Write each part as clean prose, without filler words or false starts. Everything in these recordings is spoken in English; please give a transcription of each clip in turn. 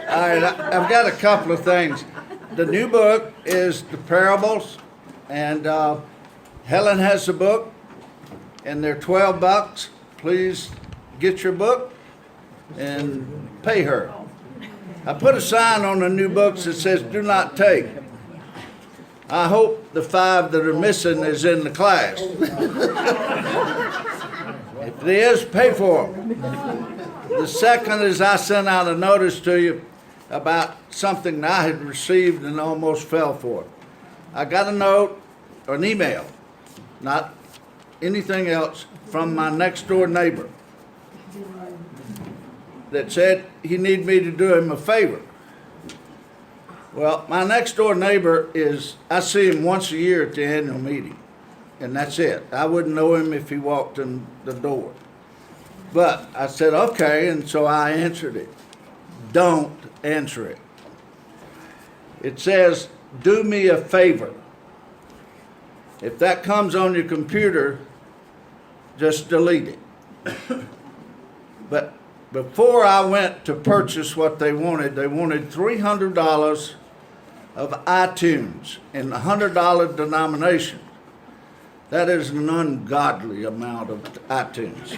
All right, I've got a couple of things. The new book is the parables, and Helen has the book, and they're $12. Please get your book and pay her. I put a sign on the new books that says "Do not take." I hope the 5 that are missing is in the class. If it is, pay for them. The second is I sent out a notice to you about something that I had received and almost fell for. I got a note, or an email, not anything else, from my next door neighbor that said he needed me to do him a favor. Well, my next door neighbor I see him once a year at the annual meeting, and that's it. I wouldn't know him if he walked in the door. But I said, okay, and so I answered it. Don't answer it. It says, do me a favor. If that comes on your computer, just delete it. But before I went to purchase what they wanted $300 of iTunes in a $100 denomination. That is an ungodly amount of iTunes.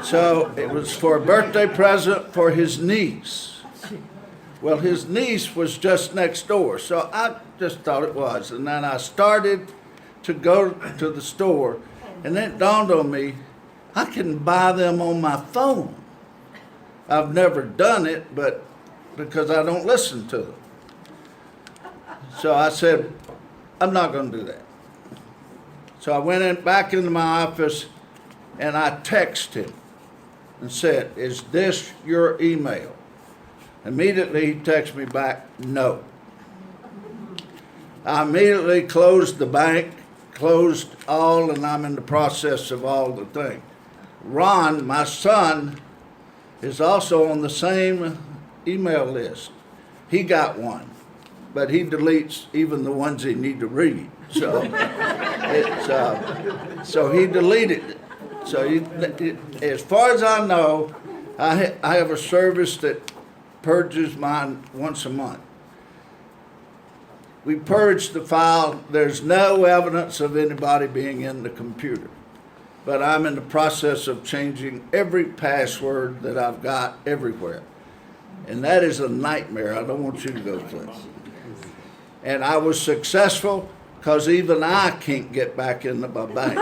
So it was for a birthday present for his niece. Well, his niece was just next door, so I just thought it was. And then I started to go to the store, and then it dawned on me, I can buy them on my phone. I've never done it, but because I don't listen to them. So I said, I'm not going to do that. So I went back into my office and I texted him and said, is this your email? Immediately he texted me back, no. I immediately closed the bank, closed all, and I'm in the process of all the things. Ron, my son, is also on the same email list. He got one, but he deletes even the ones he need to read. So, so he deleted it. So as far as I know, I have a service that purges mine once a month. We purged the file. There's no evidence of anybody being in the computer. But I'm in the process of changing every password that I've got everywhere. And that is a nightmare. I don't want you to go through it. And I was successful because even I can't get back into my bank.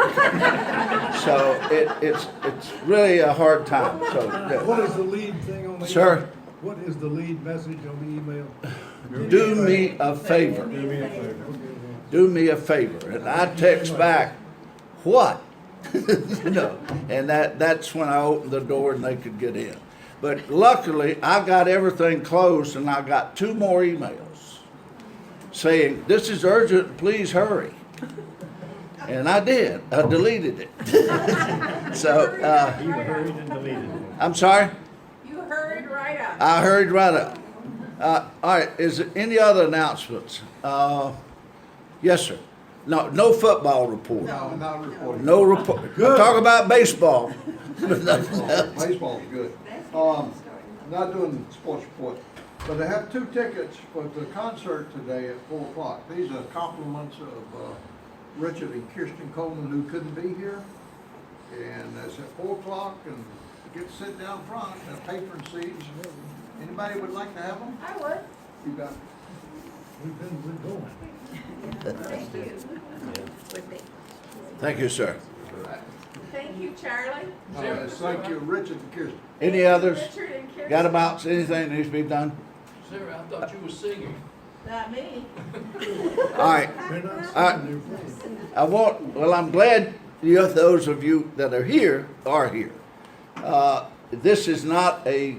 So it's really a hard time. So what is the lead thing on the Sir? email? What is the lead message on the email? Do me a favor. Do me a favor. Do me a favor. And I text back, what? And that's when I opened the door and they could get in. But luckily, I got everything closed and I got 2 more emails saying, this is urgent, please hurry. And I did. I deleted it. So, You hurried and deleted it. I'm sorry? You hurried right up. I hurried right up. All right, is there any other announcements? Yes, sir. No football report. No, not reporting. No report. Talk about baseball. Baseball's good. Not doing sports report, but I have 2 tickets for the concert today at 4 o'clock. These are compliments of Richard and Kirsten Coleman, who couldn't be here. And it's at 4 o'clock, and get to sit down front in a patron seats. Anybody would like to have them? I would. You got it. We're going. Thank you. Thank you, sir. Thank you, Charlie. Thank you, Richard and Kirsten. Any others? Richard and Kirsten. Got about anything that needs to be done? Sarah, I thought you were singing. Not me. All right. They're not Uh, sitting there. I'm glad those of you that are here are here. This is not a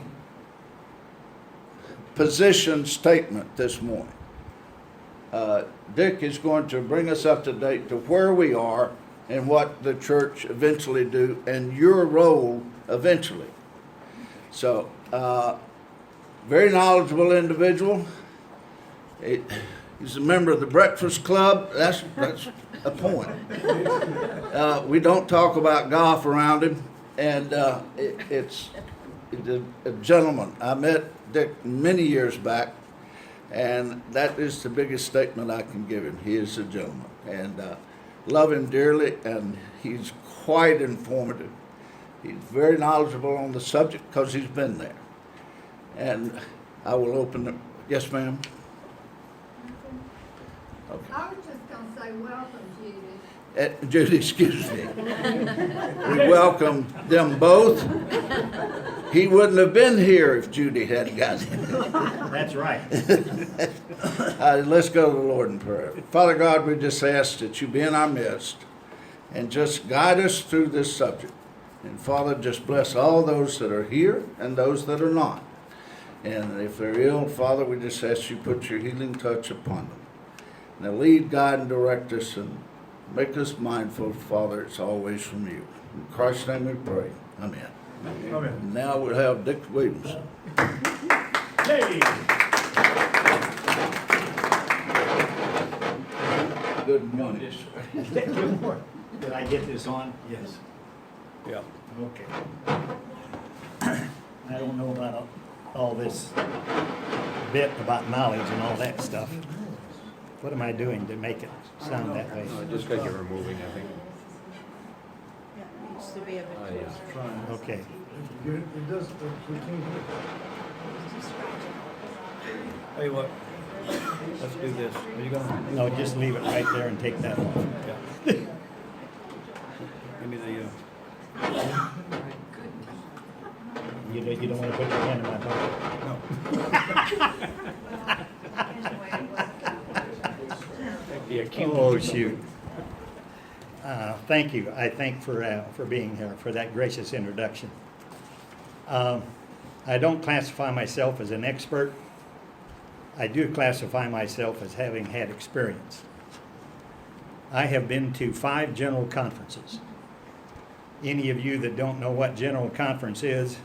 position statement this morning. Dick is going to bring us up to date to where we are and what the church eventually do and your role eventually. So, very knowledgeable individual. He's a member of the Breakfast Club. That's a point. We don't talk about golf around him, and it's a gentleman. I met Dick many years back, and that is the biggest statement I can give him. He is a gentleman, and love him dearly, and he's quite informative. He's very knowledgeable on the subject because he's been there. And I will open the, yes, ma'am? I was just gonna say, welcome, Judy. Judy, excuse me. We welcome them both. He wouldn't have been here if Judy hadn't gotten him. That's right. Let's go to the Lord in prayer. Father God, we just ask that you be in our midst and just guide us through this subject. And Father, just bless all those that are here and those that are not. And if they're ill, Father, we just ask you put your healing touch upon them. Now lead, guide, and direct us and make us mindful, Father, it's always from you. In Christ's name we pray. Amen. Amen. Now we'll have Dick Williamson. Hey, Good morning. good morning. Did I get this on? Yes. Yeah. Okay. I don't know about all this bit about knowledge and all that stuff. What am I doing to make it sound that way? Just because you're removing, I think. Yeah, it needs to be a bit closer. Okay. It does, we can't hear. Tell you what, let's do this. Are you gonna, No, just leave it right there and take that off. give me the, You don't want to put your hand in my pocket? the acute. Oh, shoot. Thank you. I thank for being here, for that gracious introduction. I don't classify myself as an expert. I do classify myself as having had experience. I have been to 5 general conferences. Any of you that don't know what general conference is,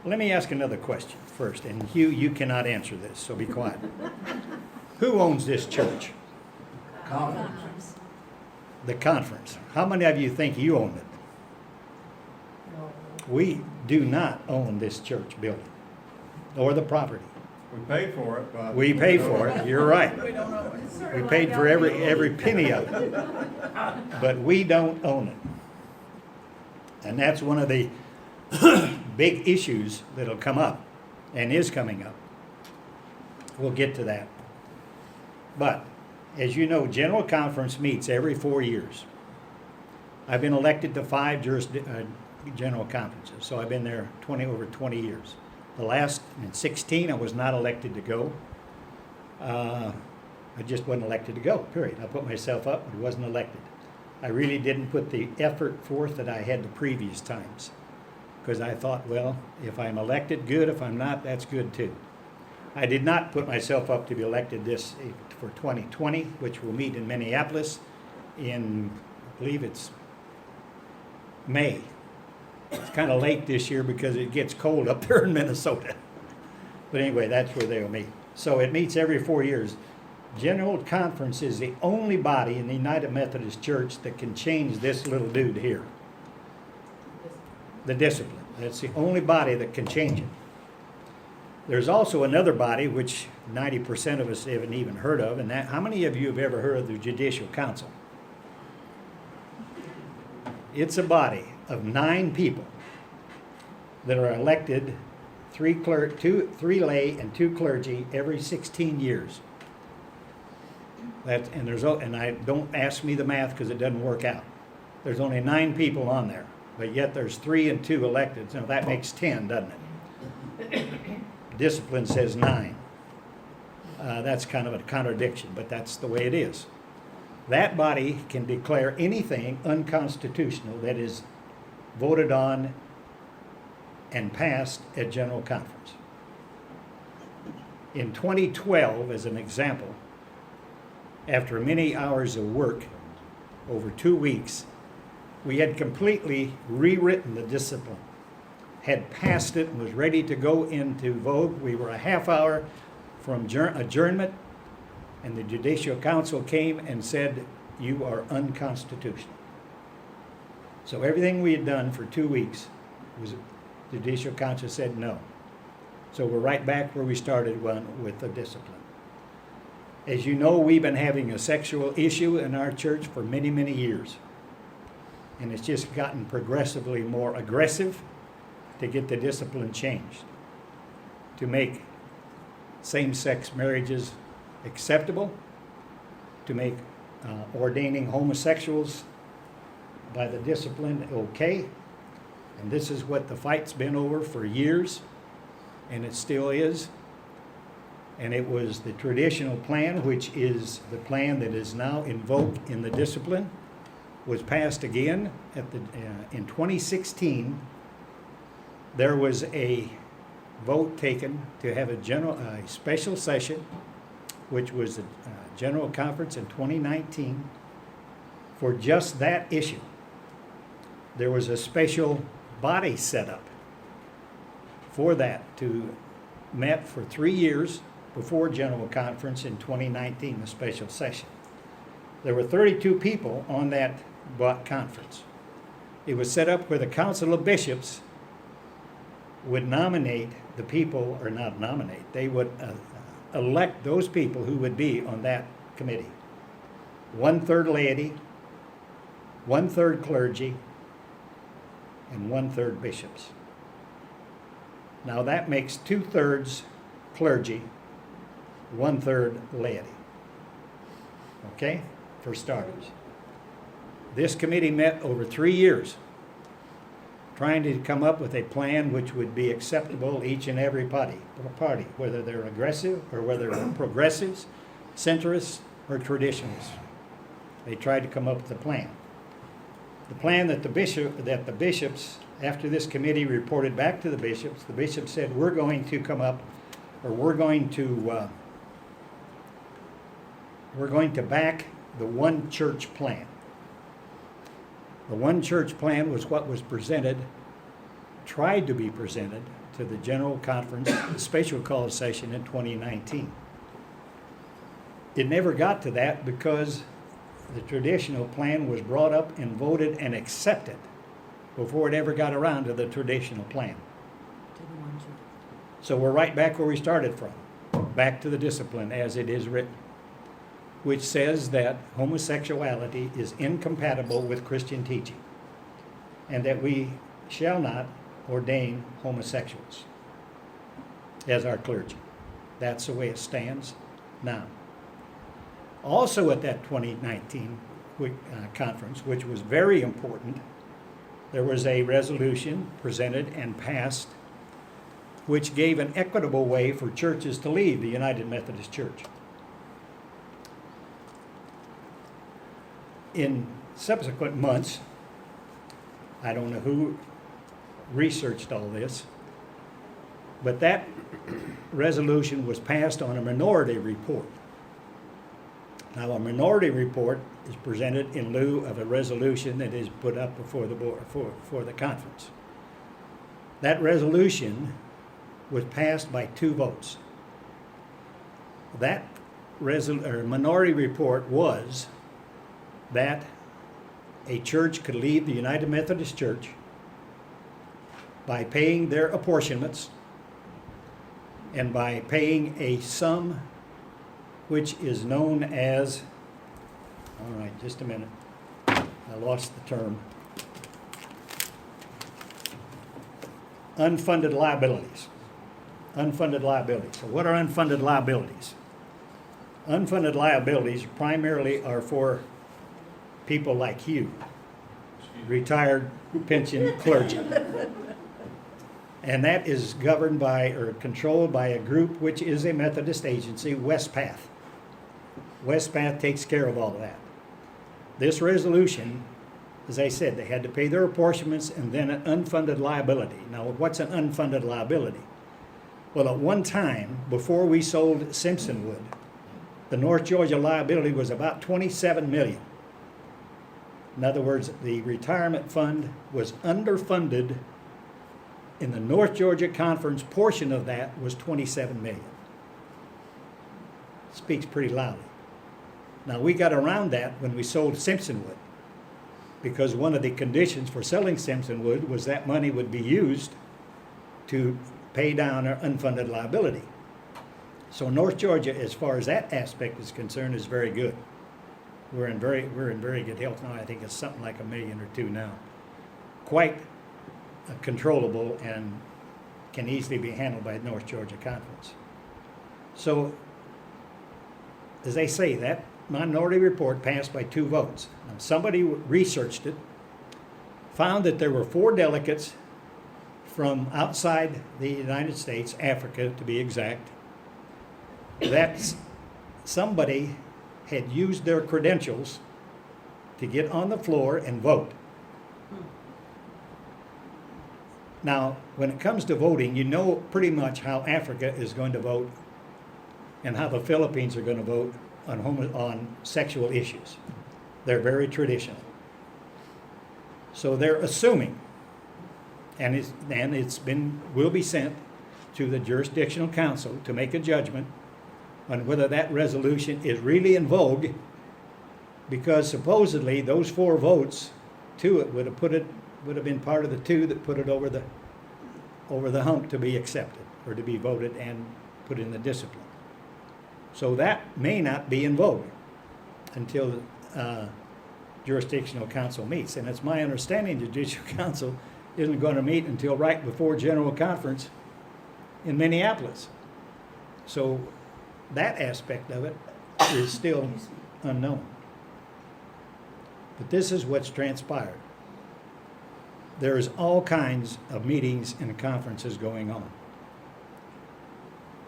let me ask another question first. And Hugh, you cannot answer this, so be quiet. Who owns this church? Conference. The conference. How many of you think you own it? We do not own this church building or the property. We paid for it, but. We pay for it, you're right. We paid for every penny of it. But we don't own it. And that's one of the big issues that'll come up and is coming up. We'll get to that. But as you know, General Conference meets every 4 years. I've been elected to 5 General Conferences, so I've been there over 20 years. The last, in 16, I was not elected to go. I just wasn't elected to go, period. I put myself up, but wasn't elected. I really didn't put the effort forth that I had the previous times, because I thought, well, if I'm elected, good. If I'm not, that's good too. I did not put myself up to be elected this for 2020, which will meet in Minneapolis in, I believe it's May. It's kind of late this year because it gets cold up there in Minnesota. But anyway, that's where they'll meet. So it meets every 4 years. General Conference is the only body in the United Methodist Church that can change this little dude here. The discipline. That's the only body that can change it. There's also another body which 90% of us haven't even heard of, and that, how many of you have ever heard of the Judicial Council? It's a body of 9 people that are elected, 3 lay and 2 clergy every 16 years. And I don't ask me the math because it doesn't work out. There's only 9 people on there, but yet there's 3 and 2 elected. So that makes 10, doesn't it? Discipline says 9. That's kind of a contradiction, but that's the way it is. That body can declare anything unconstitutional that is voted on and passed at General Conference. In 2012, as an example, after many hours of work over 2 weeks, we had completely rewritten the discipline, had passed it and was ready to go into vote. We were a half hour from adjournment, and the Judicial Council came and said, you are unconstitutional. So everything we had done for 2 weeks, was the Judicial Council said no. So we're right back where we started with the discipline. As you know, we've been having a sexual issue in our church for many, many years. And it's just gotten progressively more aggressive to get the discipline changed, to make same-sex marriages acceptable, to make ordaining homosexuals by the discipline okay. And this is what the fight's been over for years, and it still is. And it was the traditional plan, which is the plan that is now invoked in the discipline, was passed again in 2016. There was a vote taken to have a special session, which was a general conference in 2019, for just that issue. There was a special body set up for that to met for 3 years before general conference in 2019, the special session. There were 32 people on that conference. It was set up where the Council of Bishops would nominate the people, or not nominate, they would elect those people who would be on that committee. 1/3 laity, 1/3 clergy, and 1/3 bishops. Now that makes 2/3 clergy, 1/3 laity. Okay, for starters. This committee met over 3 years, trying to come up with a plan which would be acceptable each and every party, whether they're aggressive or whether they're progressives, centrists, or traditionalists. They tried to come up with a plan. The plan that the bishops, after this committee reported back to the bishops said, we're going to come up, or we're going to back the one church plan. The one church plan was what was presented, tried to be presented to the general conference, the special call session in 2019. It never got to that because the traditional plan was brought up and voted and accepted before it ever got around to the traditional plan. So we're right back where we started from, back to the discipline as it is written, which says that homosexuality is incompatible with Christian teaching and that we shall not ordain homosexuals as our clergy. That's the way it stands now. Also at that 2019 conference, which was very important, there was a resolution presented and passed which gave an equitable way for churches to leave the United Methodist Church. In subsequent months, I don't know who researched all this, but that resolution was passed on a minority report. Now, a minority report is presented in lieu of a resolution that is put up before the board, for the conference. That resolution was passed by 2 votes. That minority report was that a church could leave the United Methodist Church by paying their apportionments and by paying a sum which is known as, all right, just a minute, I lost the term, unfunded liabilities. Unfunded liabilities. So what are unfunded liabilities? Unfunded liabilities primarily are for people like you, retired pension clergy. And that is governed by or controlled by a group which is a Methodist agency, Westpath. Westpath takes care of all of that. This resolution, as I said, they had to pay their apportionments and then an unfunded liability. Now, what's an unfunded liability? Well, at one time, before we sold Simpsonwood, the North Georgia liability was about $27 million. In other words, the retirement fund was underfunded. In the North Georgia Conference, portion of that was $27 million. Speaks pretty loudly. Now, we got around that when we sold Simpsonwood, because one of the conditions for selling Simpsonwood was that money would be used to pay down our unfunded liability. So North Georgia, as far as that aspect is concerned, is very good. We're in very good health now. I think it's something like $1 million or $2 million now. Quite controllable and can easily be handled by the North Georgia Conference. So, as they say, that minority report passed by 2 votes. Now, somebody researched it, found that there were 4 delegates from outside the United States, Africa to be exact, that somebody had used their credentials to get on the floor and vote. Now, when it comes to voting, you know pretty much how Africa is going to vote and how the Philippines are going to vote on sexual issues. They're very traditional. So they're assuming, and will be sent to the jurisdictional council to make a judgment on whether that resolution is really in vogue, because supposedly those 4 votes to it would have been part of the 2 that put it over the hump to be accepted or to be voted and put in the discipline. So that may not be in vogue until the jurisdictional council meets. And it's my understanding the judicial council isn't going to meet until right before General Conference in Minneapolis. So that aspect of it is still unknown. But this is what's transpired. There's all kinds of meetings and conferences going on.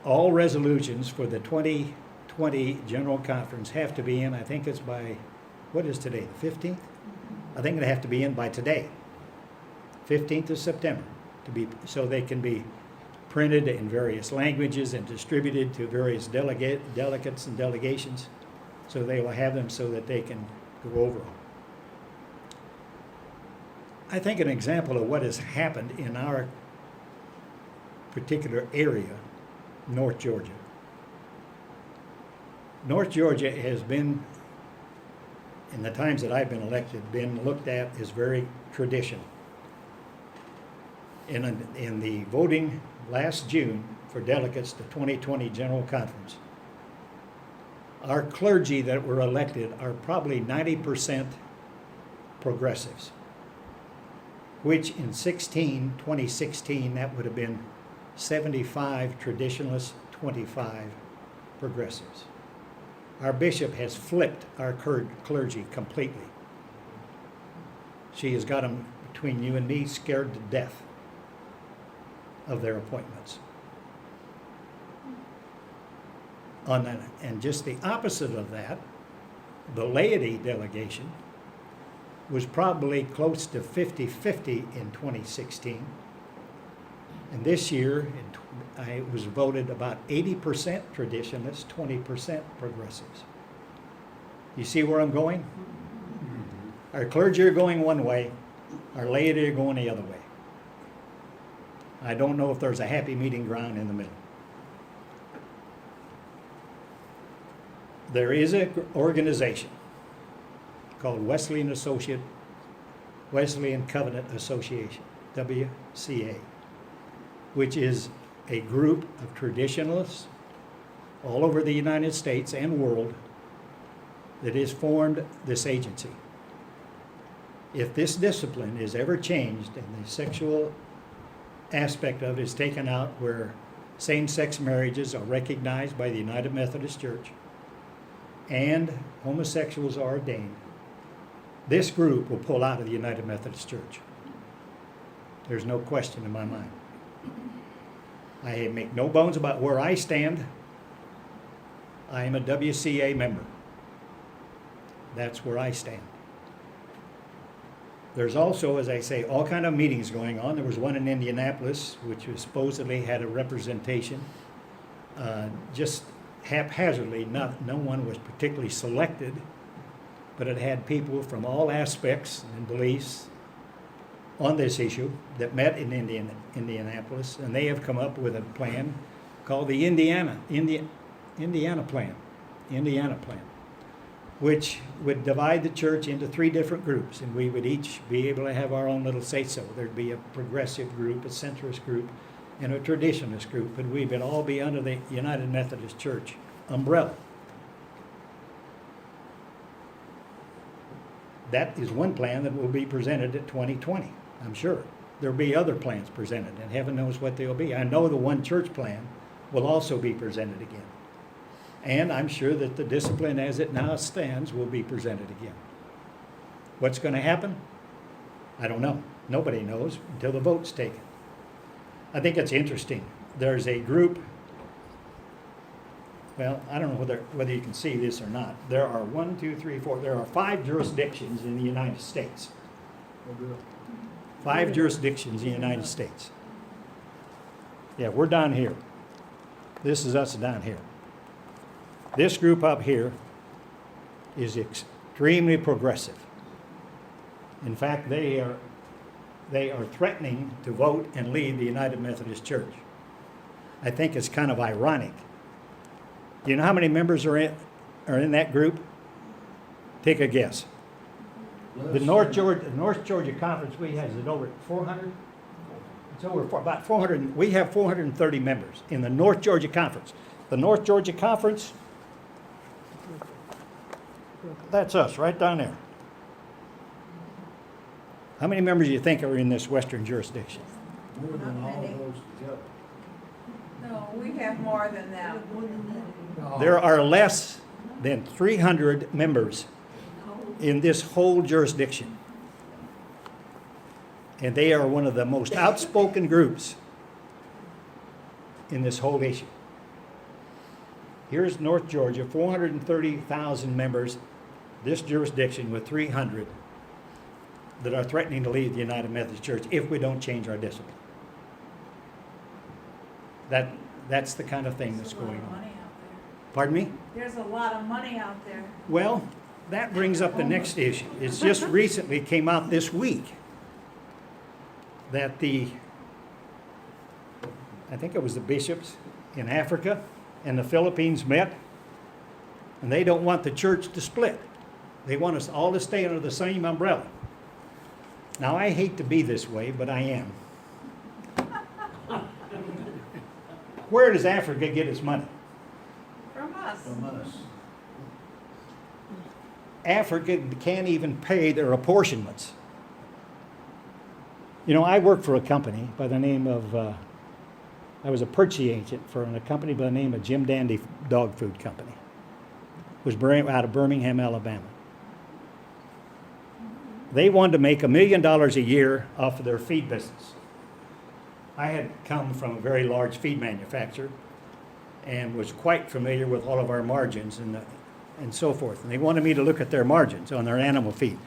All resolutions for the 2020 General Conference have to be in, I think it's by, what is today, the 15th? I think they have to be in by today, 15th of September, so they can be printed in various languages and distributed to various delegates and delegations, so they will have them so that they can go over them. I think an example of what has happened in our particular area, North Georgia. North Georgia has been, in the times that I've been elected, been looked at as very traditional. In the voting last June for delegates to 2020 General Conference, our clergy that were elected are probably 90% progressives, which in 2016, that would have been 75 traditionalists, 25 progressives. Our bishop has flipped our clergy completely. She has got them, between you and me, scared to death of their appointments. And just the opposite of that, the laity delegation was probably close to 50-50 in 2016. And this year, it was voted about 80% traditionalists, 20% progressives. You see where I'm going? Our clergy are going one way, our laity are going the other way. I don't know if there's a happy meeting ground in the middle. There is an organization called Wesleyan Covenant Association, WCA, which is a group of traditionalists all over the United States and world that has formed this agency. If this discipline is ever changed and the sexual aspect of it is taken out where same-sex marriages are recognized by the United Methodist Church and homosexuals are ordained, this group will pull out of the United Methodist Church. There's no question in my mind. I make no bones about where I stand. I am a WCA member. That's where I stand. There's also, as I say, all kind of meetings going on. There was one in Indianapolis, which was supposedly had a representation, just haphazardly. No one was particularly selected, but it had people from all aspects and beliefs on this issue that met in Indianapolis, and they have come up with a plan called the Indiana Plan, which would divide the church into 3 different groups, and we would each be able to have our own little say-so. There'd be a progressive group, a centrist group, and a traditionalist group, but we would all be under the United Methodist Church umbrella. That is one plan that will be presented at 2020, I'm sure. There'll be other plans presented, and heaven knows what they'll be. I know the one church plan will also be presented again. And I'm sure that the discipline as it now stands will be presented again. What's going to happen? I don't know. Nobody knows until the vote's taken. I think it's interesting. There's a group, well, I don't know whether you can see this or not. There are 5 jurisdictions in the United States. 5 jurisdictions in the United States. Yeah, we're down here. This is us down here. This group up here is extremely progressive. In fact, they are threatening to vote and leave the United Methodist Church. I think it's kind of ironic. Do you know how many members are in that group? Take a guess. The North Georgia Conference, we have, is it over 400? It's over about 400. We have 430 members in the North Georgia Conference. The North Georgia Conference, that's us right down there. How many members do you think are in this western jurisdiction? More than all those together. No, we have more than that. There are less than 300 members in this whole jurisdiction. And they are one of the most outspoken groups in this whole issue. Here's North Georgia, 430,000 members, this jurisdiction with 300 that are threatening to leave the United Methodist Church if we don't change our discipline. That's the kind of thing that's going on. Pardon me? There's a lot of money out there. Well, that brings up the next issue. It's just recently came out this week that I think it was the bishops in Africa and the Philippines met, and they don't want the church to split. They want us all to stay under the same umbrella. Now, I hate to be this way, but I am. Where does Africa get its money? From us. From us. Africa can't even pay their apportionments. You know, I worked for a company by the name of, I was a purchasing agent for a company by the name of Jim Dandy Dog Food Company. It was out of Birmingham, Alabama. They wanted to make $1 million a year off of their feed business. I had come from a very large feed manufacturer and was quite familiar with all of our margins and so forth. And they wanted me to look at their margins on their animal feed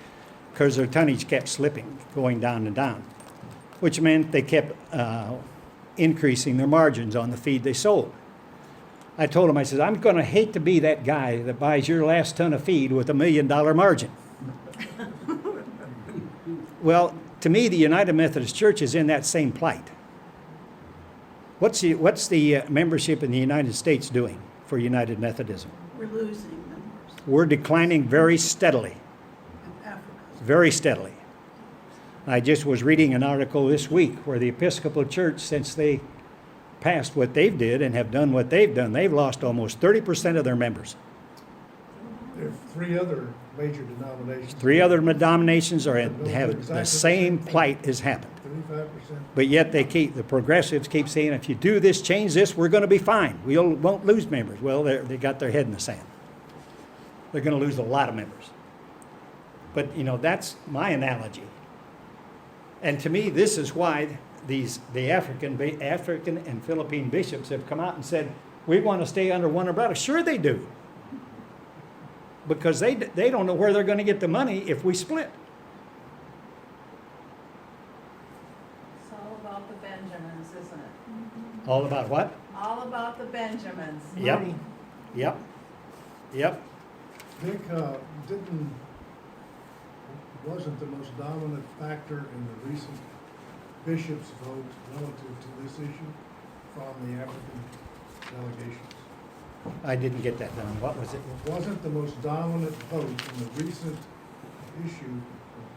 because their tonnage kept slipping, going down and down, which meant they kept increasing their margins on the feed they sold. I told them, I said, I'm going to hate to be that guy that buys your last ton of feed with $1 million margin. Well, to me, the United Methodist Church is in that same plight. What's the membership in the United States doing for United Methodism? We're losing members We're declining very steadily, in Africa. very steadily. I just was reading an article this week where the Episcopal Church, since they passed what they've did and have done what they've done, they've lost almost 30% of their members. There are 3 other major denominations. 3 other denominations have the same plight as happened. 35%. But yet the progressives keep saying, if you do this, change this, we're going to be fine. We won't lose members. Well, they got their head in the sand. They're going to lose a lot of members. But, you know, that's my analogy. And to me, this is why the African and Philippine bishops have come out and said, we want to stay under one umbrella. Sure they do. Because they don't know where they're going to get the money if we split. It's all about the Benjamins, isn't it? All about what? All about the Benjamins. Yep. Yep. Yep. Nick, wasn't the most dominant factor in the recent bishops' vote relative to this issue from the African delegations? I didn't get that down. What was it? Wasn't the most dominant vote in the recent issue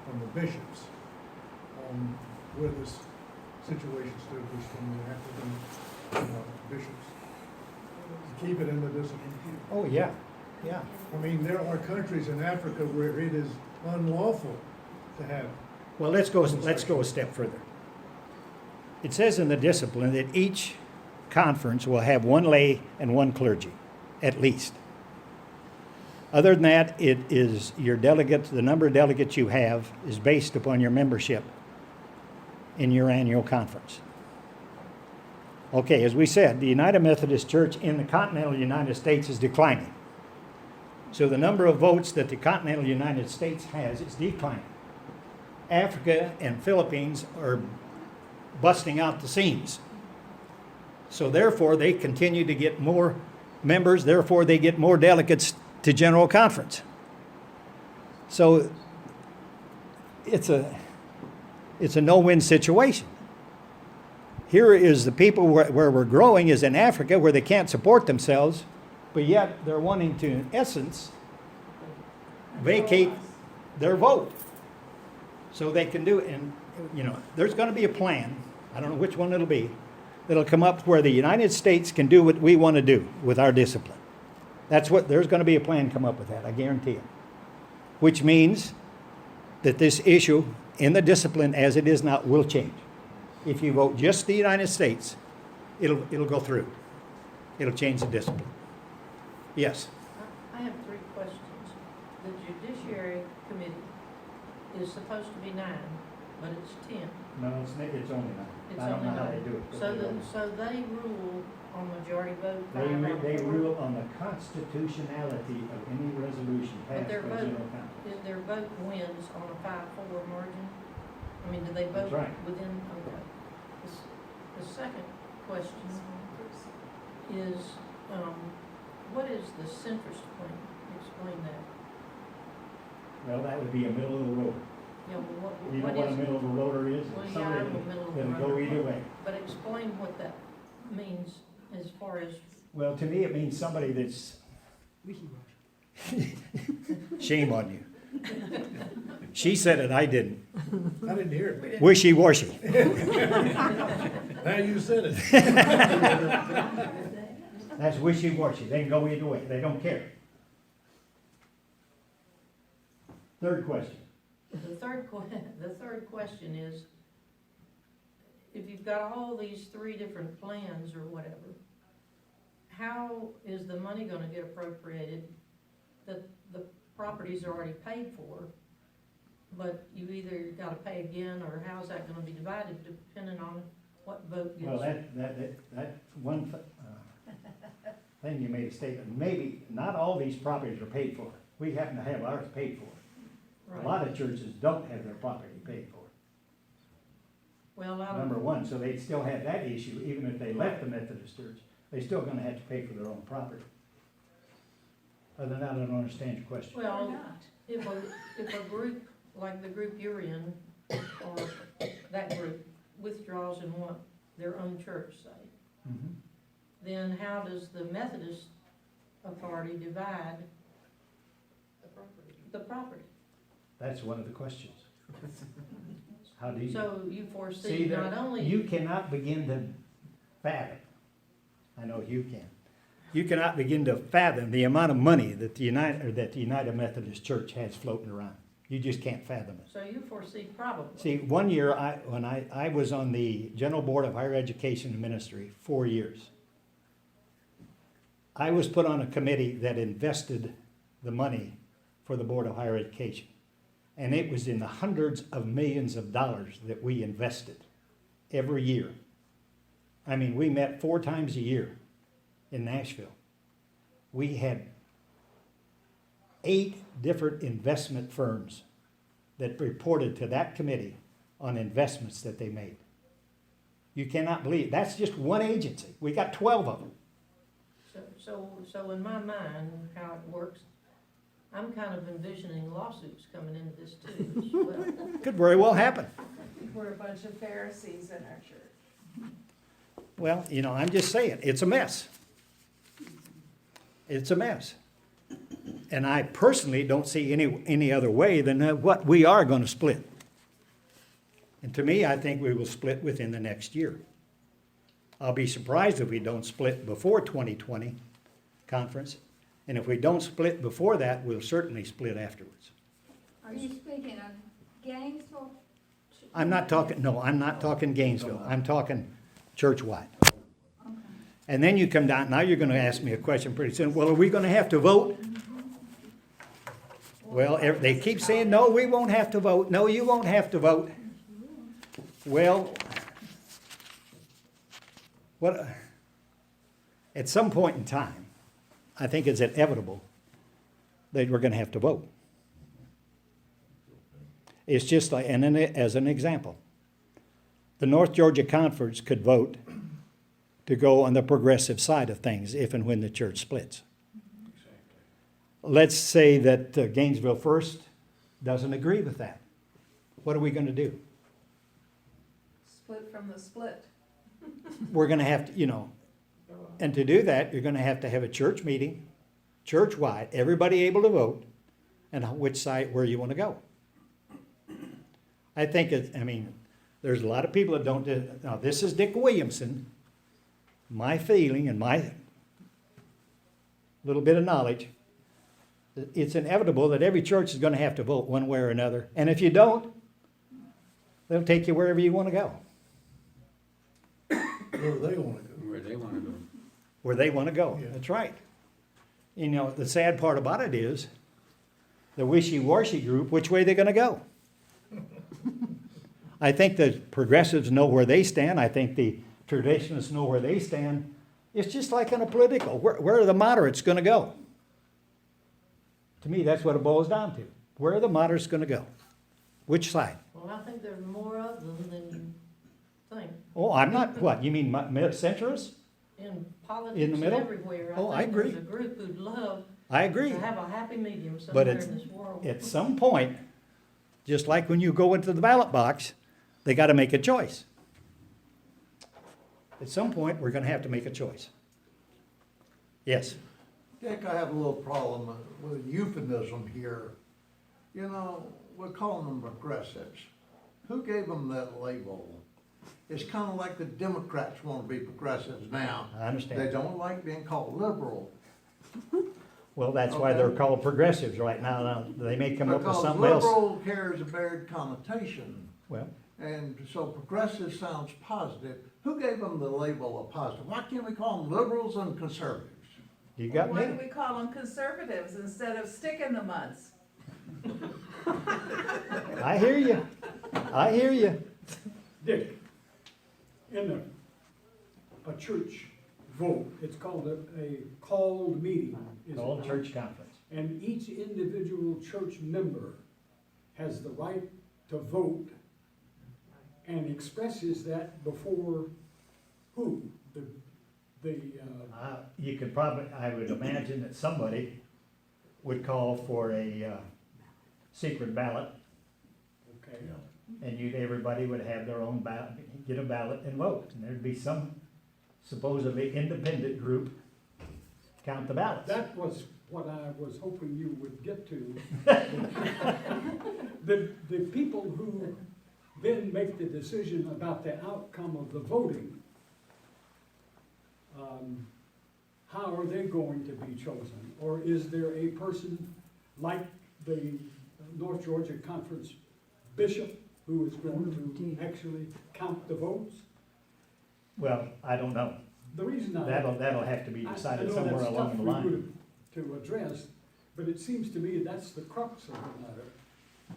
from the bishops on where this situation stood was from the African bishops. To keep it in the discipline. Oh, yeah, yeah. I mean, there are countries in Africa where it is unlawful to have. Well, let's go a step further. It says in the discipline that each conference will have one lay and one clergy, at least. Other than that, it is your delegates, the number of delegates you have is based upon your membership in your annual conference. Okay, as we said, the United Methodist Church in the continental United States is declining. So the number of votes that the continental United States has is declining. Africa and Philippines are busting out the seams. So therefore, they continue to get more members, therefore they get more delegates to General Conference. So it's a no-win situation. Here is the people where we're growing is in Africa, where they can't support themselves, but yet they're wanting to, in essence, vacate their vote. So they can do it, and there's going to be a plan, I don't know which one it'll be, that'll come up where the United States can do what we want to do with our discipline. There's going to be a plan come up with that, I guarantee it. Which means that this issue in the discipline as it is now will change. If you vote just the United States, it'll go through. It'll change the discipline. Yes. I have 3 questions. The Judiciary Committee is supposed to be 9, but it's 10. No, it's only nine. It's I don't know only how 9. they do it. but So they do. so they rule on majority vote? They 5 on they 4? rule on the constitutionality of any resolution But passed by their vote, General Conference. if their vote wins on a 5-4 margin? I mean, do they vote That's right. within, okay. The second question is, what is the centrist point? Explain that. Well, that would be a middle of the road. Yeah, well, You know what what a is, middle of the roader is? well, It's yeah, somebody I'm a middle of the that'll go road. either way. But explain what that means as far as, Well, to me, it means somebody that's. Shame on you. She said it, I didn't. I didn't hear it. Wishy-washy. Now you said it. That's wishy-washy. They can go either way. They don't care. Third question. the third question is, if you've got all these 3 different plans or whatever, how is the money gonna get appropriated that the properties are already paid for, but you either gotta pay again, or how's that gonna be divided depending on what vote gets? Well, that one thing you made a statement, maybe not all these properties are paid for. We happen to have ours paid for. A Right. lot of churches don't have their property paid for. Well, out Number of, one, so they'd still have that issue, even if they left the Methodist church, they're still gonna have to pay for their own property. Other than that, I don't understand your question. well, if a group, like the group you're in, or that group withdraws and want their own church, say, Mhm. then how does the Methodist authority divide the property? That's one of the questions. How do you? So you See, foresee there- not only, you cannot begin to fathom, I know you can, you cannot begin to fathom the amount of money that the United Methodist Church has floating around. You just can't fathom it. so you foresee probably. See, one year, when I was on the General Board of Higher Education and Ministry, 4 years, I was put on a committee that invested the money for the Board of Higher Education. And it was in the hundreds of millions of dollars that we invested every year. I mean, we met 4 times a year in Nashville. We had 8 different investment firms that reported to that committee on investments that they made. You cannot believe, that's just one agency. We got 12 of them. So in my mind, how it works, I'm kind of envisioning lawsuits coming into this too as well. Could very well happen. We're a bunch of Pharisees in our church. Well, I'm just saying, it's a mess. It's a mess. And I personally don't see any other way than what we are going to split. And to me, I think we will split within the next year. I'll be surprised if we don't split before 2020 conference. And if we don't split before that, we'll certainly split afterwards. Are you speaking of Gainesville? I'm not talking Gainesville. I'm talking church-wide. Okay. And then you come down, now you're gonna ask me a question pretty soon. Well, are we gonna have to vote? Well, they keep saying, no, we won't have to vote. No, you won't have to vote. Well, at some point in time, I think it's inevitable that we're gonna have to vote. It's just like, and then as an example, the North Georgia Conference could vote to go on the progressive side of things if and when the church splits. Let's say that Gainesville First doesn't agree with that. What are we gonna do? Split from the split. We're gonna have to, and to do that, you're gonna have to have a church meeting, church-wide, everybody able to vote, and which side, where you wanna go. I think there's a lot of people that don't do, now this is Dick Williamson, my feeling and my little bit of knowledge, it's inevitable that every church is gonna have to vote one way or another, and if you don't, they'll take you wherever you wanna go. Where they wanna go. Where they wanna go. Where they wanna go, Yeah. that's right. The sad part about it is, the wishy-washy group, which way they gonna go? I think the progressives know where they stand. I think the traditionalists know where they stand. It's just like in a political. Where are the moderates going to go? To me, that's what it boils down to. Where are the moderates going to go? Which side? Well, I think there's more of them than you think. Oh, I'm not, what, you mean centrists? In politics In the middle? and everywhere. Oh, I think agree. There's a group who'd love I agree. to have a happy medium But somewhere it's, in this world. at some point, just like when you go into the ballot box, they got to make a choice. At some point, we're going to have to make a choice. Yes. Dick, I have a little problem with euphemism here. We're calling them progressives. Who gave them that label? It's kind of like the Democrats want to be progressives now. I understand. They don't like being called liberal. Well, that's why they're called progressives right now. Now, they may come up with something else. Because liberal carries a bad connotation. Well, And so progressive sounds positive. Who gave them the label of positive? Why can't we call them liberals and conservatives? you got Why do me. we call them conservatives instead of stick in the muds? I hear you. I hear you. Dick, in a church vote, it's called a called meeting. is it All not? church conference. And each individual church member has the right to vote and expresses that before who? You could probably, I would imagine that somebody would call for a secret ballot, Okay. and everybody would have their own ballot, get a ballot and vote. And there'd be some supposedly independent group count the ballots. That was what I was hoping you would get to. The people who then make the decision about the outcome of the voting, how are they going to be chosen? Or is there a person like the North Georgia Conference bishop who is going to actually count the votes? Well, I don't know. The reason That'll have to be decided somewhere along the line. To address, but it seems to me that's the crux of the matter,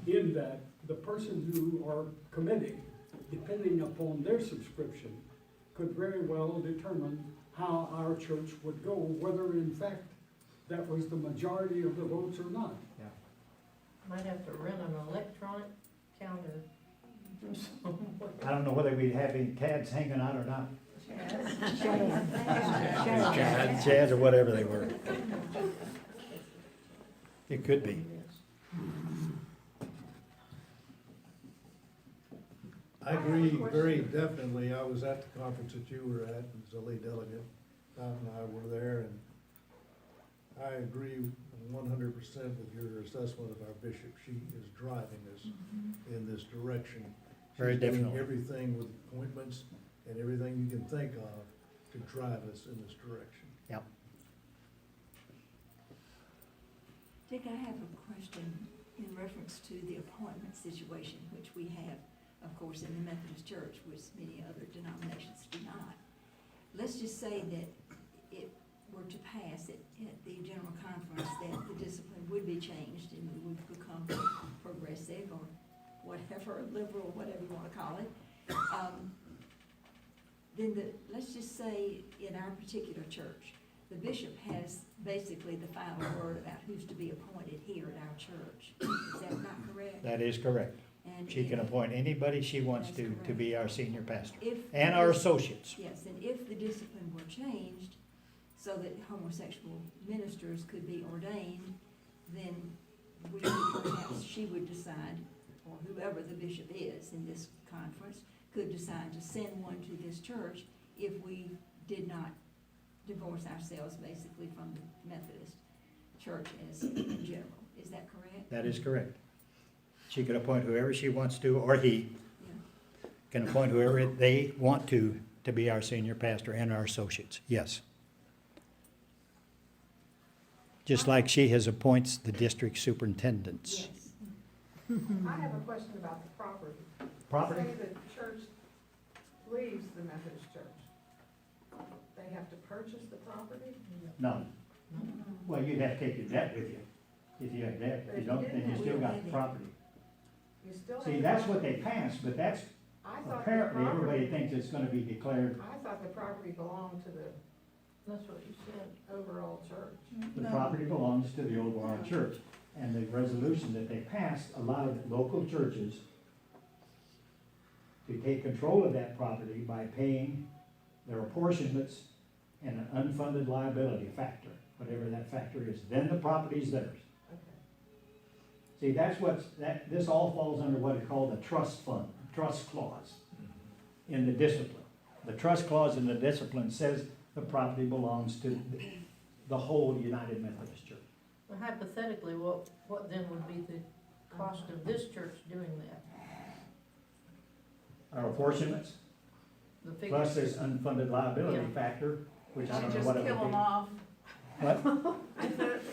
in that the person who are committing, depending upon their subscription, could very well determine how our church would go, whether in fact that was the majority of the votes or not. Might have to rent an electronic counter from somewhere. I don't know whether we'd have any Cads hanging out or not. Chads or whatever they were. It could be. I agree very definitely. I was at the conference that you were at, as a lead delegate. Tom and I were there, and I agree 100% with your assessment of our bishop. She is driving us in this direction. Very She's doing definitely. everything with appointments and everything you can think of to drive us in this direction. Yep. Dick, I have a question in reference to the appointment situation, which we have, of course, in the Methodist Church, which many other denominations do not. Let's just say that it were to pass at the general conference that the discipline would be changed and we would become progressive or whatever, liberal, whatever you wanna call it. Then let's just say in our particular church, the bishop has basically the final word about who's to be appointed here at our church. Is that not correct? That is correct. And She can if- appoint anybody she wants That's to correct. be our senior pastor, if and our associates. Yes, and if the discipline were changed so that homosexual ministers could be ordained, then perhaps she would decide, or whoever the bishop is in this conference, could decide to send one to this church if we did not divorce ourselves basically from the Methodist church as in general. Is that correct? That is correct. She could appoint whoever she wants to, or he Yeah. can appoint whoever they want to be our senior pastor and our associates, yes. Just like she has appoints the district superintendents. Yes. I have a question about the property. Property? Say the church leaves the Methodist church. They have to purchase the property? No. Well, you'd have to take your debt with you. If you have debt, if you don't, then you still got the property. You still have. See, to- that's what they passed, but that's, I thought the apparently, everybody property- thinks it's gonna be declared, I thought the property belonged to the That's what you said. overall church. the property belongs to the overall church. And the resolution that they passed allowed local churches to take control of that property by paying their apportionments and an unfunded liability factor, whatever that factor is, then the property's theirs. Okay. See, this all falls under what is called the trust clause in the discipline. The trust clause in the discipline says the property belongs to the whole United Methodist Church. Well, hypothetically, what then would be the cost of this church doing that? Our apportionments, The figure, plus this unfunded liability Yeah. factor, which I Should don't know just what it kill would them be. off. What?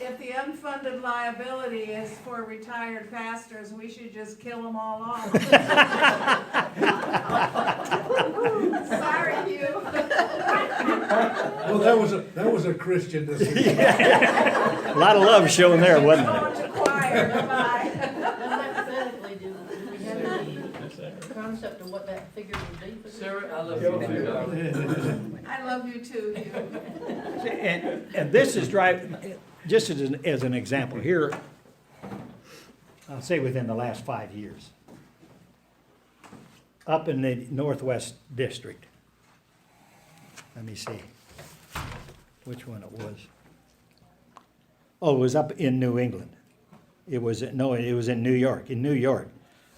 If the unfunded liability is for retired pastors, we should just kill them all off. Sorry, Hugh. Well, that was a Christian decision. A lot of love shown there, wasn't Going there? to choir, bye-bye. and hypothetically, do we have any concept of what that figure would be for this? Sarah, I love you. I love you too, Hugh. And this is just as an example, here, I'll say within the last 5 years, up in the Northwest District, let me see which one it was. Oh, it was up in New England. It was in New York. In New York,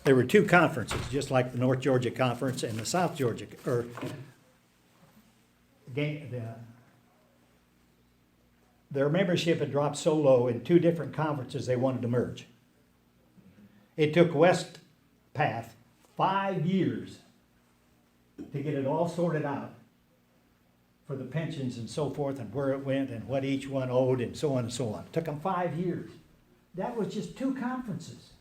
there were two conferences, just like the North Georgia Conference and the South Georgia, their membership had dropped so low in two different conferences they wanted to merge. It took West Path 5 years to get it all sorted out for the pensions and so forth and where it went and what each one owed and so on and so on. It took them 5 years. That was just two conferences.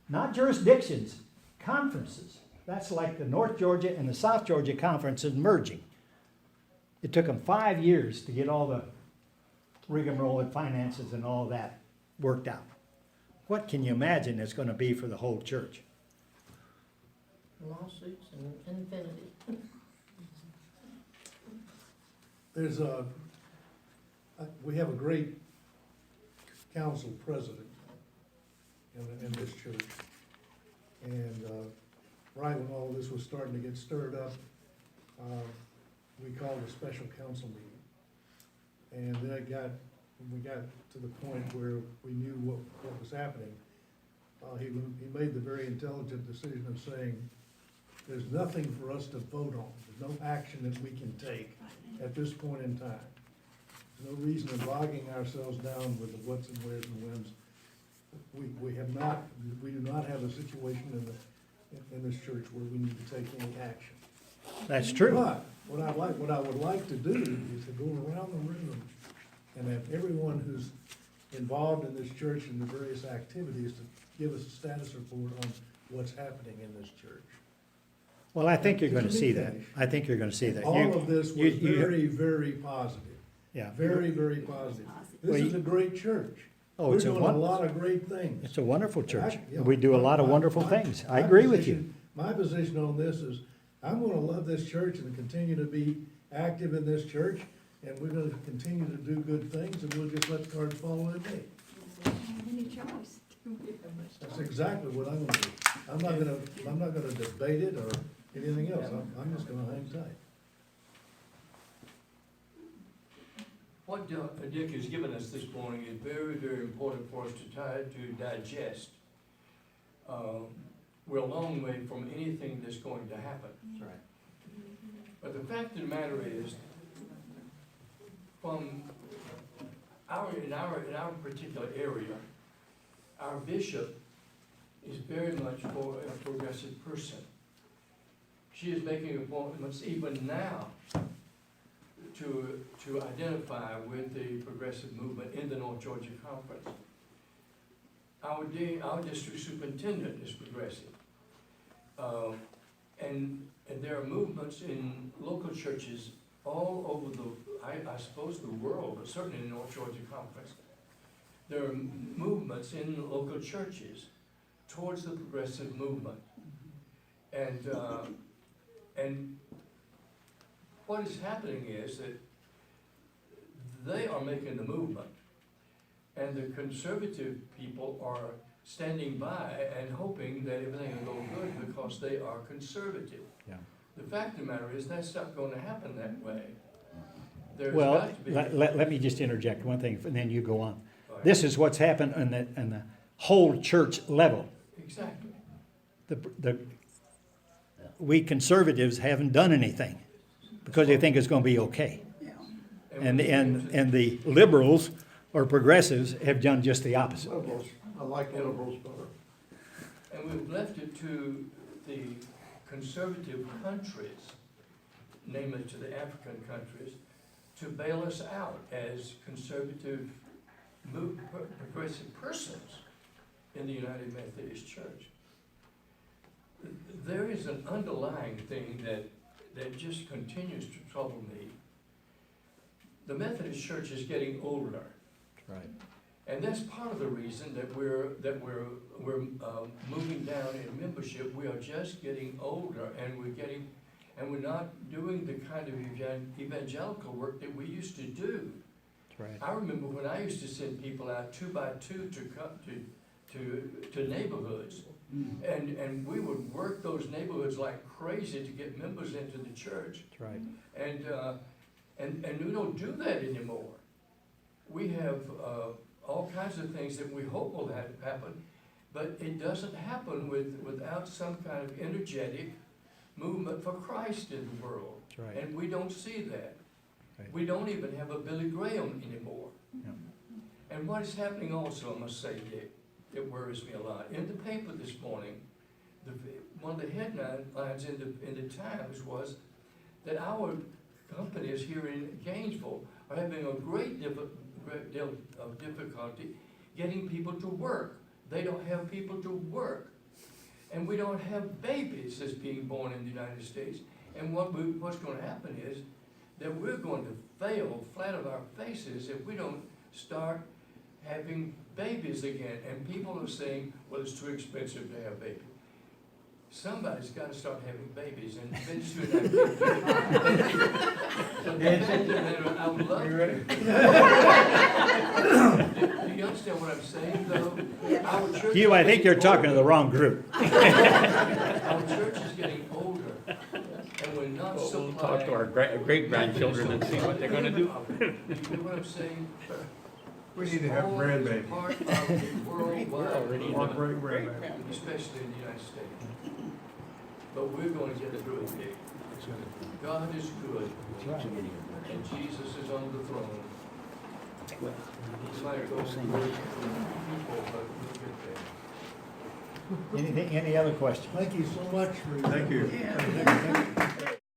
Not jurisdictions, conferences. That's like the North Georgia and the South Georgia conferences merging. It took them 5 years to get all the rigmarole and finances and all that worked out. What can you imagine it's going to be for the whole church? Lawsuits and infinity. There's we have a great council president in this church. And right when all this was starting to get stirred up, we called a special council meeting. And then we got to the point where we knew what was happening. He made the very intelligent decision of saying, there's nothing for us to vote on. There's no action that we can take at this point in time. There's no reason in bogging ourselves down with the whats and wheres and whens. We do not have a situation in in this church where we need to take any action. That's true. But what I would like to do is to go around the room and have everyone who's involved in this church and the various activities to give us a status report on what's happening in this church. Well, I think you're gonna see that. I think you're gonna see that. All You- of this you- was you- very, very positive. Yeah. Very, very positive. Well, This you- is a great church. Oh, We're it's a doing a won- lot of great things. It's a wonderful church. Yeah. We do a lot of My- wonderful my- things. I my agree with you. position- My position on this is, I'm gonna love this church and continue to be active in this church, and we're gonna continue to do good things, and we'll just let the cards fall where they may. We don't have any choice. We have much That's choice. exactly what I'm gonna do. I'm not gonna debate it or anything else. I'm just gonna hang tight. What Dick has given us this morning is very, very important for us to digest. We're a long way from anything that's going to happen. That's right. But the fact of the matter is, in our particular area, our bishop is very much for a progressive person. She is making appointments even now to identify with the progressive movement in the North Georgia Conference. Our district superintendent is progressive. And there are movements in local churches all over I suppose the world, but certainly in the North Georgia Conference. There are movements in local churches towards the progressive movement. And what is happening is that they are making the movement, and the conservative people are standing by and hoping that everything will go good because they are conservative. Yeah. The fact of the matter is that's not going to happen that way. There's Well, got to be. let me just interject one thing, and then you go on. All right. This is what's happened on the whole church level. Exactly. We conservatives haven't done anything because they think it's gonna be okay. And the liberals or progressives have done just the opposite. Liberals, I like liberals better. And we've left it to the conservative countries, namely to the African countries, to bail us out as conservative, progressive persons in the United Methodist Church. There is an underlying thing that just continues to trouble me. The Methodist Church is getting older. Right. And that's part of the reason that we're moving down in membership. We are just getting older, and we're not doing the kind of evangelical work that we used to do. That's right. I remember when I used to send people out 2 by 2 to come to neighborhoods, and we would work those neighborhoods like crazy to get members into the church. That's right. And we don't do that anymore. We have all kinds of things that we hope will happen, but it doesn't happen without some kind of energetic movement for Christ in the world. That's right. And we don't see that. Right. We don't even have a Billy Graham anymore. Yeah. And what is happening also, I must say, Dick, it worries me a lot. In the paper this morning, one of the headlines in the Times was that our companies here in Gainesville are having a great deal of difficulty getting people to work. They don't have people to work. And we don't have babies that's being born in the United States. And what's going to happen is that we're going to fail flat on our faces if we don't start having babies again. And people are saying, well, it's too expensive to have babies. Somebody's got to start having babies, and pretty soon I I would love to. Do you understand what I'm saying, though? Our church Hugh, I is think you're getting talking to the older. wrong group. Our church is getting older, and we're not We'll supplying. talk to our great-grandchildren and see what they're gonna do. You know what I'm saying? We need to have grandbabies. Part of the worldwide, Want great grandbabies. especially in the United States. But we're going to get through it, Dick. God is good, and Jesus is on the throne. He might go through people, but we'll get there. Anything, any other questions? Thank you so much for. Thank you. Yeah.